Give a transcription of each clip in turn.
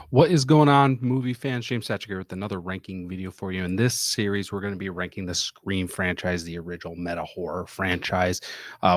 What is going on, movie fans? James Satcher here with another ranking video for you. In this series, we're going to be ranking the Scream franchise, the original meta horror franchise,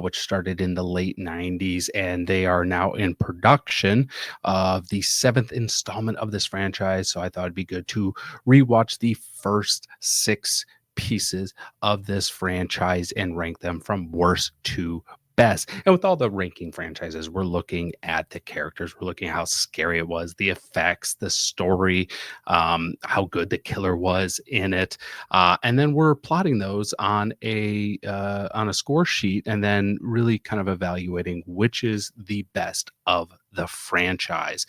which started in the late 90s, and they are now in production of the seventh installment of this franchise. So I thought it'd be good to rewatch the first six pieces of this franchise and rank them from worst to best. And with all the ranking franchises, we're looking at the characters, we're looking at how scary it was, the effects, the story, how good the killer was in it, and then we're plotting those on a score sheet, and then really kind of evaluating which is the best of the franchise.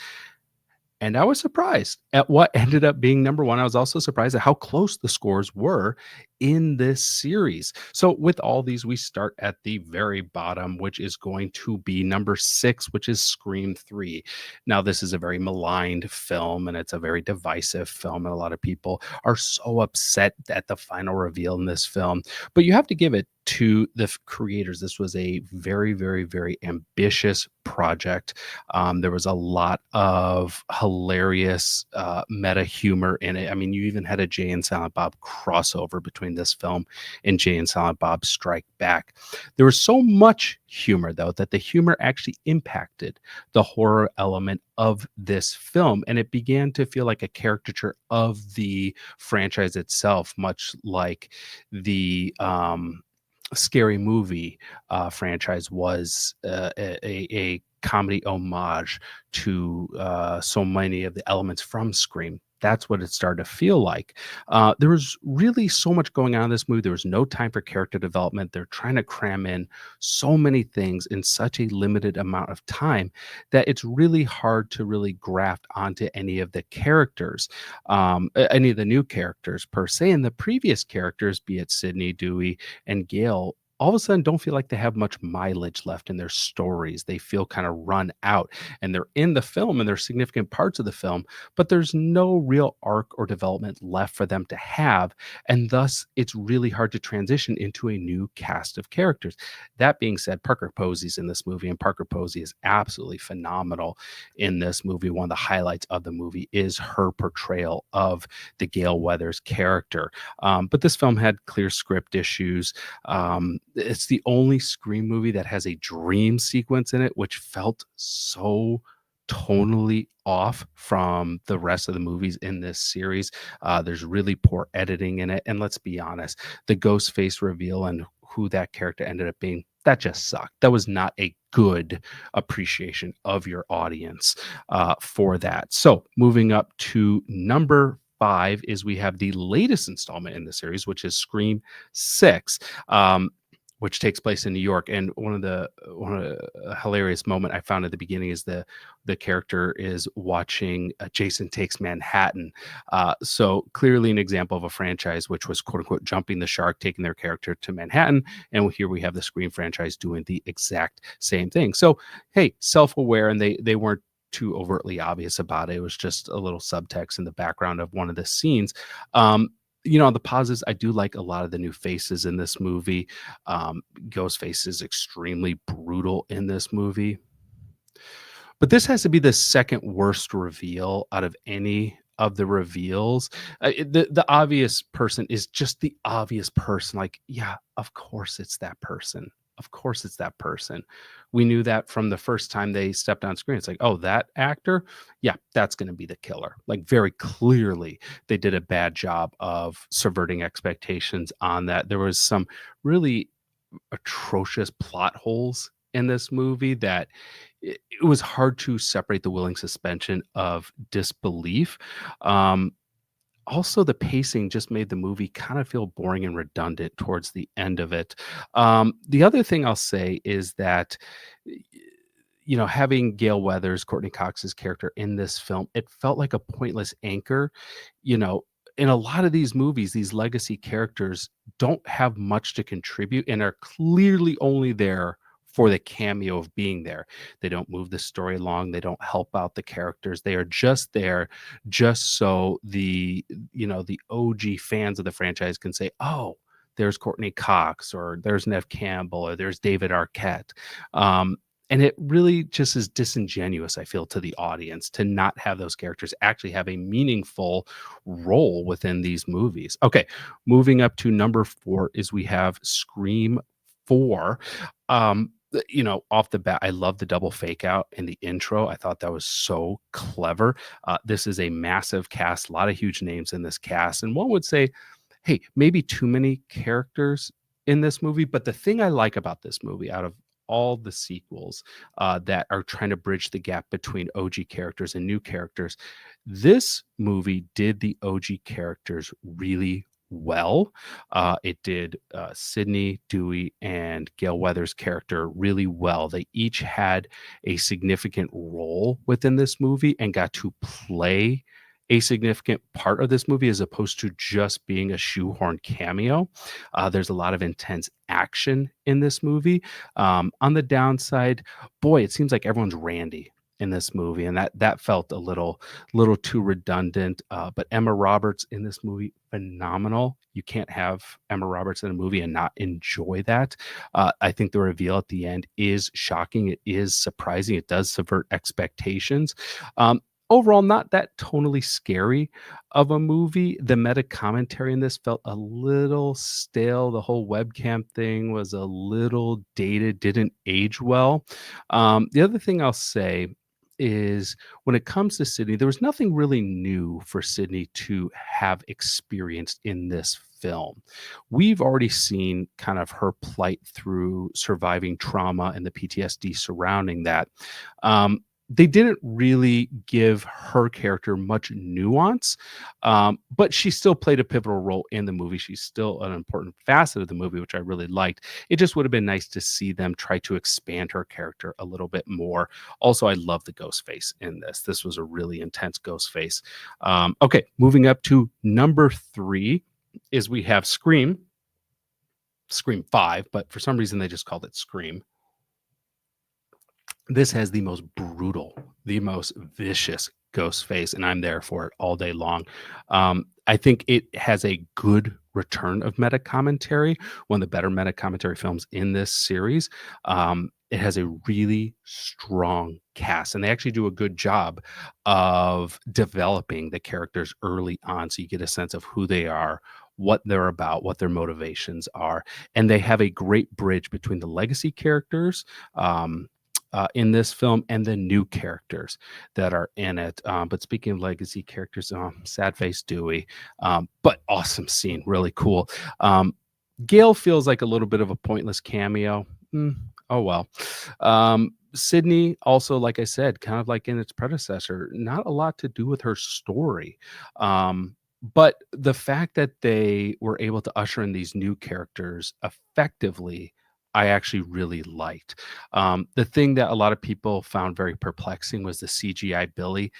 And I was surprised at what ended up being number one. I was also surprised at how close the scores were in this series. So, with all these, we start at the very bottom, which is going to be number six, which is Scream 3. Now, this is a very maligned film and it's a very divisive film. And a lot of people are so upset at the final reveal in this film. But you have to give it to the creators. This was a very, very, very ambitious project. There was a lot of hilarious meta humor in it. I mean, you even had a Jay and Silent Bob crossover between this film and Jay and Silent Bob Strike Back. There was so much humor, though, that the humor actually impacted the horror element of this film. And it began to feel like a caricature of the franchise itself, much like the Scary Movie franchise was a comedy homage to so many of the elements from Scream. That's what it started to feel like. There was really so much going on in this movie. There was no time for character development. They're trying to cram in so many things in such a limited amount of time that it's really hard to really graft onto any of the characters, any of the new characters per se. And the previous characters, be it Sydney, Dewey, and Gail, all of a sudden don't feel like they have much mileage left in their stories. They feel kind of run out, and they're in the film and they're significant parts of the film, but there's no real arc or development left for them to have. And thus, it's really hard to transition into a new cast of characters. That being said, Parker Posey's in this movie, and Parker Posey is absolutely phenomenal in this movie. One of the highlights of the movie is her portrayal of the Gail Weathers character. But this film had clear script issues. It's the only Scream movie that has a dream sequence in it, which felt so tonally off from the rest of the movies in this series. There's really poor editing in it. And let's be honest, the Ghostface reveal and who that character ended up being, that just sucked. That was not a good appreciation of your audience for that. So moving up to number five is we have the latest installment in the series, which is Scream 6. Which takes place in New York. And one of the hilarious moment I found at the beginning is the character is watching Jason Takes Manhattan. So clearly an example of a franchise which was quote unquote jumping the shark, taking their character to Manhattan. And here we have the Scream franchise doing the exact same thing. So hey, self-aware, and they weren't too overtly obvious about it. It was just a little subtext in the background of one of the scenes. The positives, I do like a lot of the new faces in this movie. Ghostface is extremely brutal in this movie. But this has to be the second worst reveal out of any of the reveals. The obvious person is just the obvious person. Like, yeah, of course it's that person. Of course it's that person. We knew that from the first time they stepped on screen. It's like, oh, that actor, yeah, that's going to be the killer. Like, very clearly, they did a bad job of subverting expectations on that. There was some really atrocious plot holes in this movie that it was hard to separate the willing suspension of disbelief. Um, Also, the pacing just made the movie kind of feel boring and redundant towards the end of it. The other thing I'll say is that, having Gail Weathers, Courtney Cox's character in this film, it felt like a pointless anchor. You know, in a lot of these movies, these legacy characters don't have much to contribute and are clearly only there for the cameo of being there. They don't move the story along. They don't help out the characters. They are just there just so the OG fans of the franchise can say, "Oh, there's Courtney Cox, or there's Nev Campbell, or there's David Arquette." And it really just is disingenuous, I feel, to the audience to not have those characters actually have a meaningful role within these movies. Okay, moving up to number 4 is we have Scream 4. Off the bat, I love the double fake out in the intro. I thought that was so clever. This is a massive cast, a lot of huge names in this cast. And one would say, hey, maybe too many characters in this movie. But the thing I like about this movie, out of all the sequels that are trying to bridge the gap between OG characters and new characters, this movie did the OG characters really well. It did Sydney, Dewey, and Gail Weathers' character really well. They each had a significant role within this movie and got to play a significant part of this movie as opposed to just being a shoehorn cameo. There's a lot of intense action in this movie. On the downside, boy, it seems like everyone's randy in this movie, and that felt a little too redundant. But Emma Roberts in this movie, phenomenal. You can't have Emma Roberts in a movie and not enjoy that. I think the reveal at the end is shocking. It is surprising. It does subvert expectations. Overall, not that tonally scary of a movie. The meta commentary in this felt a little stale. The whole webcam thing was a little dated, didn't age well. The other thing I'll say is when it comes to Sydney, there was nothing really new for Sydney to have experienced in this film. We've already seen kind of her plight through surviving trauma and the PTSD surrounding that. They didn't really give her character much nuance, but she still played a pivotal role in the movie. She's still an important facet of the movie, which I really liked. It just would have been nice to see them try to expand her character a little bit more. Also, I love the Ghostface in this. This was a really intense Ghostface. Okay, moving up to number 3 is we have Scream 5, but for some reason they just called it Scream. This has the most brutal, the most vicious ghost face, and I'm there for it all day long. I think it has a good return of meta commentary, one of the better meta commentary films in this series. It has a really strong cast, and they actually do a good job of developing the characters early on, so you get a sense of who they are, what they're about, what their motivations are, and they have a great bridge between the legacy characters. In this film and the new characters that are in it. But speaking of legacy characters, sad face Dewey, but awesome scene, really cool. Gail feels like a little bit of a pointless cameo. Oh well. Sydney also, like I said, kind of like in its predecessor, not a lot to do with her story. But the fact that they were able to usher in these new characters effectively, I actually really liked. The thing that a lot of people found very perplexing was the CGI Billy.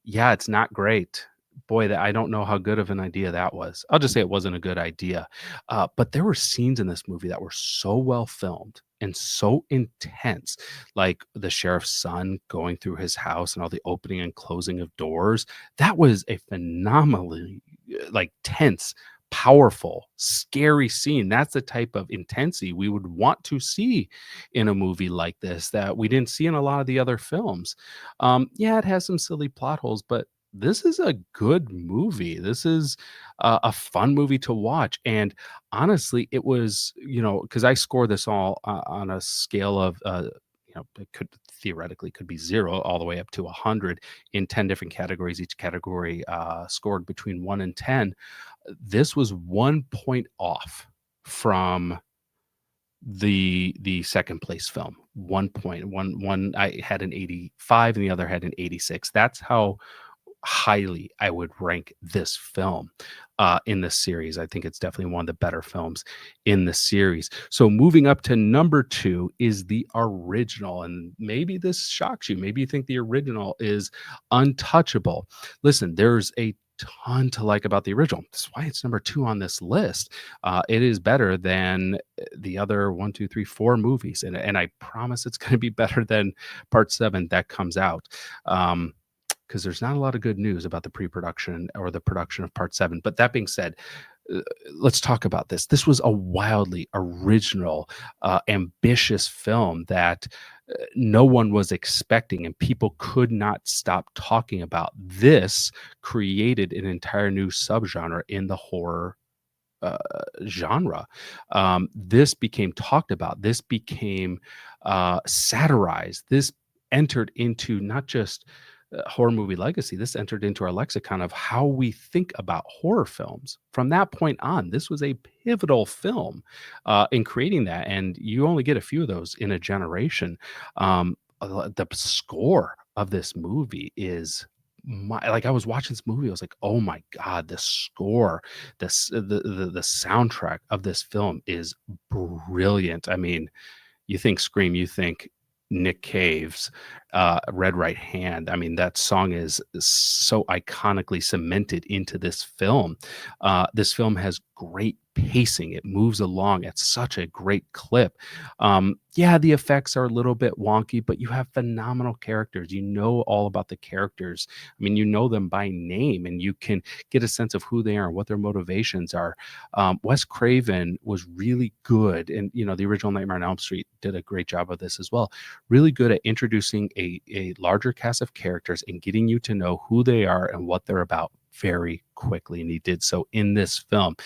Yeah, it's not great. Boy, that I don't know how good of an idea that was. I'll just say it wasn't a good idea. But there were scenes in this movie that were so well filmed and so intense, like the sheriff's son going through his house and all the opening and closing of doors. That was a phenomenally like tense, powerful, scary scene. That's the type of intensity we would want to see in a movie like this that we didn't see in a lot of the other films. Yeah, it has some silly plot holes, but this is a good movie. This is a fun movie to watch. And honestly, it was, because I score this all on a scale of, it could theoretically could be 0 all the way up to 100 in 10 different categories. Each category scored between 1 and 10. This was 1 point off from the second place film. 1 point. One I had an 85 and the other had an 86. That's how highly I would rank this film in this series. I think it's definitely one of the better films in the series. So moving up to number 2 is the original. And maybe this shocks you. Maybe you think the original is untouchable. Listen, there's a ton to like about the original. That's why it's number 2 on this list. It is better than the other 1, 2, 3, 4 movies. And I promise it's going to be better than part 7 that comes out. Because there's not a lot of good news about the pre-production or the production of part 7. But that being said, uh, let's talk about this. This was a wildly original, ambitious film that no one was expecting, and people could not stop talking about. This created an entire new subgenre in the horror uh, genre. This became talked about. This became satirized. This entered into not just horror movie legacy. This entered into our lexicon of how we think about horror films. From that point on, this was a pivotal film in creating that, and you only get a few of those in a generation. The score of this movie is like I was watching this movie, I was like, "Oh my god, the score, the soundtrack of this film is brilliant." I mean, you think Scream, you think Nick Cave's Red Right Hand. I mean, that song is so iconically cemented into this film. This film has great pacing. It moves along at such a great clip. Yeah, the effects are a little bit wonky, but you have phenomenal characters. You know all about the characters. I mean, you know them by name, and you can get a sense of who they are and what their motivations are. Wes Craven was really good, and the original Nightmare on Elm Street did a great job of this as well. Really good at introducing a larger cast of characters and getting you to know who they are and what they're about very quickly, and he did so in this film.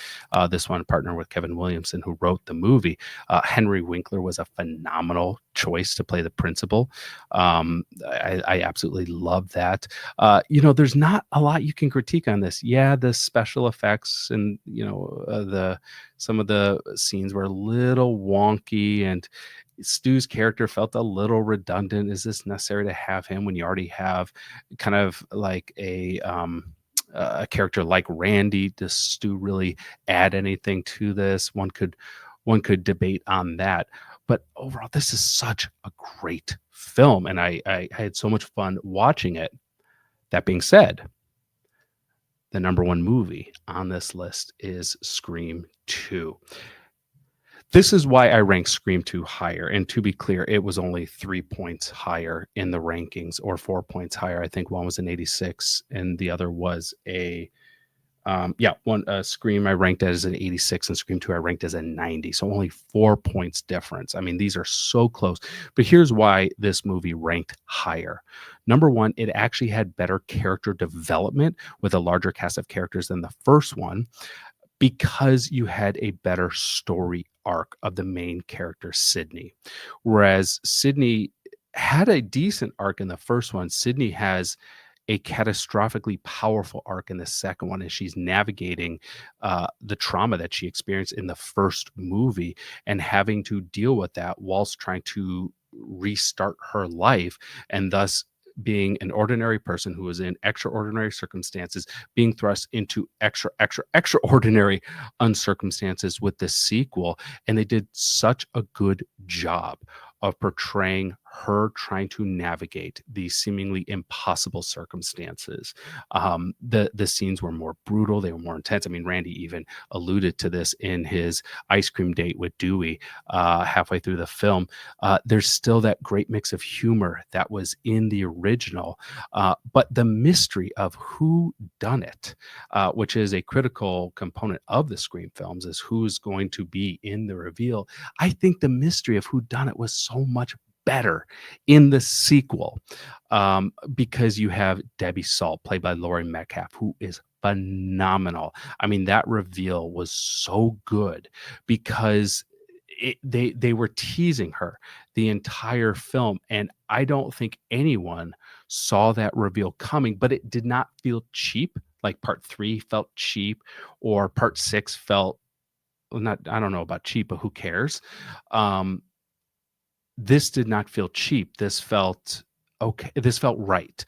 This one partnered with Kevin Williamson, who wrote the movie. Henry Winkler was a phenomenal choice to play the principal. I absolutely love that. There's not a lot you can critique on this. Yeah, the special effects and the some of the scenes were a little wonky, and Stu's character felt a little redundant. Is this necessary to have him when you already have kind of like a character like Randy? Does Stu really add anything to this? One could debate on that. But overall, this is such a great film, and I had so much fun watching it. That being said, the number one movie on this list is Scream 2. This is why I rank Scream 2 higher, and to be clear, it was only 3 points higher in the rankings, or 4 points higher. I think one was an 86 and the other was a one Scream I ranked as an 86 and Scream 2 I ranked as a 90. So only 4 points difference. I mean, these are so close. But here's why this movie ranked higher. Number one, it actually had better character development with a larger cast of characters than the first one, because you had a better story arc of the main character, Sydney. Whereas Sydney had a decent arc in the first one, Sydney has a catastrophically powerful arc in the second one as she's navigating the trauma that she experienced in the first movie and having to deal with that whilst trying to restart her life, and thus being an ordinary person who was in extraordinary circumstances being thrust into extraordinary uncircumstances with the sequel. And they did such a good job of portraying her trying to navigate these seemingly impossible circumstances. The scenes were more brutal, they were more intense. I mean, Randy even alluded to this in his ice cream date with Dewey halfway through the film. There's still that great mix of humor that was in the original, but the mystery of who done it, which is a critical component of the Scream films, is who's going to be in the reveal. I think the mystery of who done it was so much better in the sequel, because you have Debbie Salt, played by Laurie Metcalf, who is phenomenal. I mean, that reveal was so good because they were teasing her the entire film, and I don't think anyone saw that reveal coming, but it did not feel cheap. Like part 3 felt cheap, or part 6 felt, well, not, I don't know about cheap, but who cares? Um, this did not feel cheap. This felt okay. This felt right.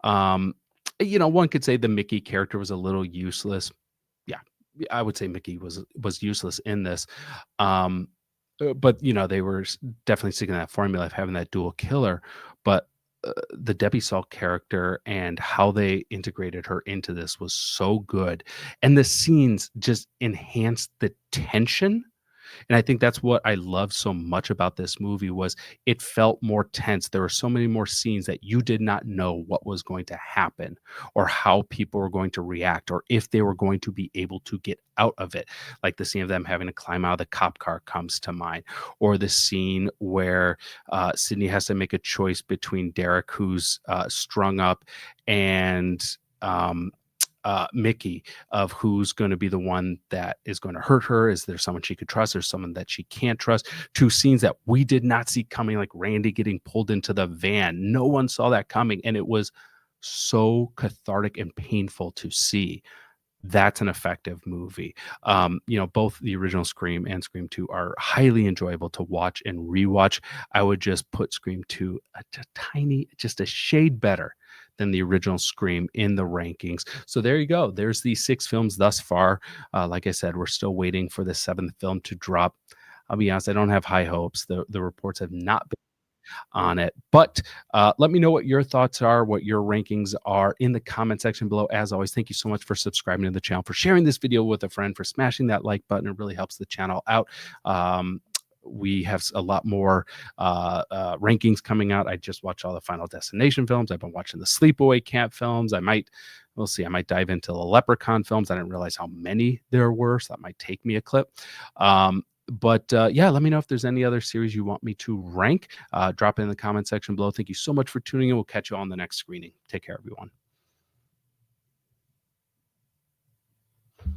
Um, one could say the Mickey character was a little useless. Yeah, I would say Mickey was useless in this. Um, but they were definitely sticking to that formula of having that dual killer. But the Debbie Salt character and how they integrated her into this was so good, and the scenes just enhanced the tension And I think that's what I loved so much about this movie was it felt more tense. There were so many more scenes that you did not know what was going to happen or how people were going to react or if they were going to be able to get out of it. Like the scene of them having to climb out of the cop car comes to mind, or the scene where Sydney has to make a choice between Derek, who's strung up, and um, Mickey, of who's going to be the one that is going to hurt her. Is there someone she could trust or someone that she can't trust? Two scenes that we did not see coming, like Randy getting pulled into the van. No one saw that coming. And it was so cathartic and painful to see. That's an effective movie. Both the original Scream and Scream 2 are highly enjoyable to watch and rewatch. I would just put Scream 2 just a shade better than the original Scream in the rankings. So there you go. There's the 6 films thus far. Like I said, we're still waiting for the 7th film to drop. I'll be honest, I don't have high hopes. The reports have not on it. But let me know what your thoughts are, what your rankings are in the comment section below. As always, thank you so much for subscribing to the channel, for sharing this video with a friend, for smashing that like button. It really helps the channel out. We have a lot more rankings coming out. I just watched all the Final Destination films. I've been watching the Sleepaway Camp films. We'll see. I might dive into the Leprechaun films. I didn't realize how many there were, so that might take me a clip. But let me know if there's any other series you want me to rank. Drop it in the comment section below. Thank you so much for tuning in. We'll catch you on the next screening. Take care, everyone.